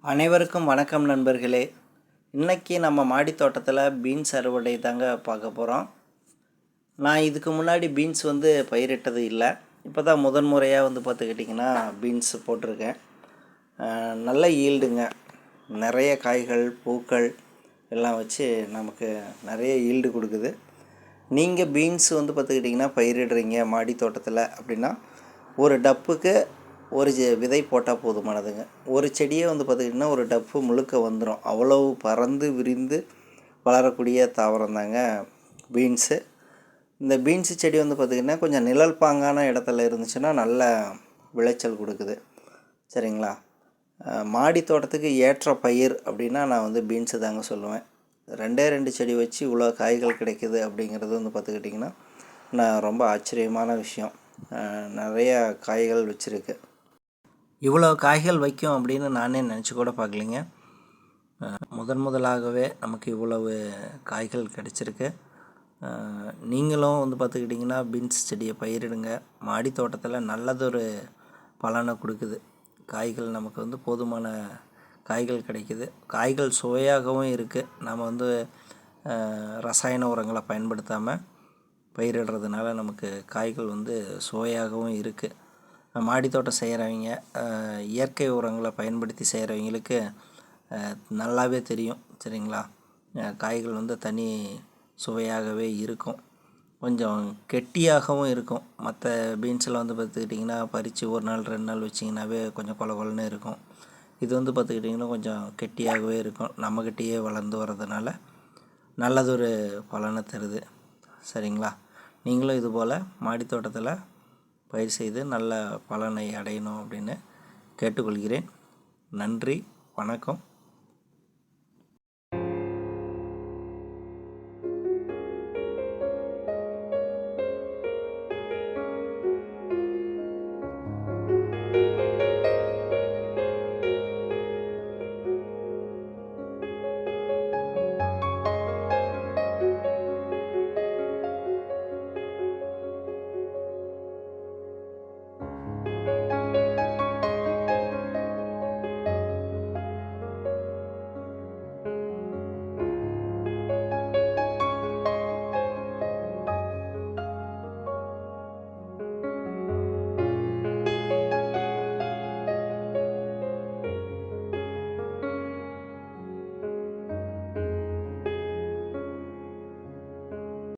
அனைவருக்கும் வணக்கம் நண்பர்களே. இன்றைக்கி நம்ம மாடி தோட்டத்தில் பீன்ஸ் அறுவடை தாங்க பார்க்க போகிறோம். நான் இதுக்கு முன்னாடி பீன்ஸ் பயிரிட்டது இல்லை. இப்போ தான் முறையாக பார்த்துக்கிட்டிங்கன்னா பீன்ஸ் போட்டிருக்கேன். நல்ல ஈல்டுங்க. நிறைய காய்கள் பூக்கள் எல்லாம் வச்சு நமக்கு நிறைய ஈல்டு கொடுக்குது. நீங்கள் பீன்ஸ் பார்த்துக்கிட்டிங்கன்னா பயிரிடுறீங்க மாடி தோட்டத்தில் அப்படின்னா ஒரு டப்புக்கு ஒரு விதை போட்டால் போதுமானதுங்க. ஒரு செடியே பார்த்திங்கன்னா ஒரு டப்பு முழுக்க வந்துடும். அவ்வளவு பறந்து விரிந்து வளரக்கூடிய தாவரம் தாங்க பீன்ஸு. இந்த பீன்ஸு செடி பார்த்திங்கன்னா கொஞ்சம் நிழல் பாங்கான இடத்துல இருந்துச்சுன்னா நல்ல விளைச்சல் கொடுக்குது. சரிங்களா? மாடி தோட்டத்துக்கு ஏற்ற பயிர் அப்படின்னா நான் பீன்ஸு தாங்க சொல்லுவேன். 2 செடி வச்சு இவ்வளோ காய்கள் கிடைக்குது அப்படிங்கிறது பார்த்துக்கிட்டிங்கன்னா நான் ரொம்ப ஆச்சரியமான விஷயம். நிறையா காய்கள் வச்சுருக்கு. இவ்வளோ காய்கள் வைக்கும் அப்படின்னு நானே நினச்சி கூட பார்க்கலிங்க. முதலாகவே நமக்கு இவ்வளவு காய்கள் கிடச்சிருக்கு. நீங்களும் பார்த்துக்கிட்டிங்கன்னா பீன்ஸ் செடியை பயிரிடுங்க. மாடி தோட்டத்தில் நல்லதொரு பலனை கொடுக்குது. காய்கள் நமக்கு போதுமான காய்கள் கிடைக்குது. காய்கள் சுவையாகவும் இருக்குது. நம்ம ரசாயன உரங்களை பயன்படுத்தாமல் பயிரிடுறதுனால நமக்கு காய்கள் சுவையாகவும் இருக்குது. மாடி தோட்டம் செய்கிறவங்க இயற்கை உரங்களை பயன்படுத்தி செய்கிறவங்களுக்கு நல்லாவே தெரியும். சரிங்களா? காய்கள் தனி சுவையாகவே இருக்கும். கொஞ்சம் கெட்டியாகவும் இருக்கும். மற்ற பீன்ஸில் பார்த்துக்கிட்டிங்கன்னா பறித்து ஒரு நாள் 2 நாள் வச்சிங்கனாவே கொஞ்சம் கொல கொலன்னு இருக்கும். இது பார்த்துக்கிட்டிங்கன்னா கொஞ்சம் கெட்டியாகவே இருக்கும். நம்மக்கிட்டேயே வளர்ந்து வர்றதுனால நல்லதொரு பலனை தருது. சரிங்களா? நீங்களும் இதுபோல் மாடி தோட்டத்தில் பயிர் செய்து நல்ல பலனை அடையணும் அப்படின்னு கேட்டுக்கொள்கிறேன். நன்றி, வணக்கம்.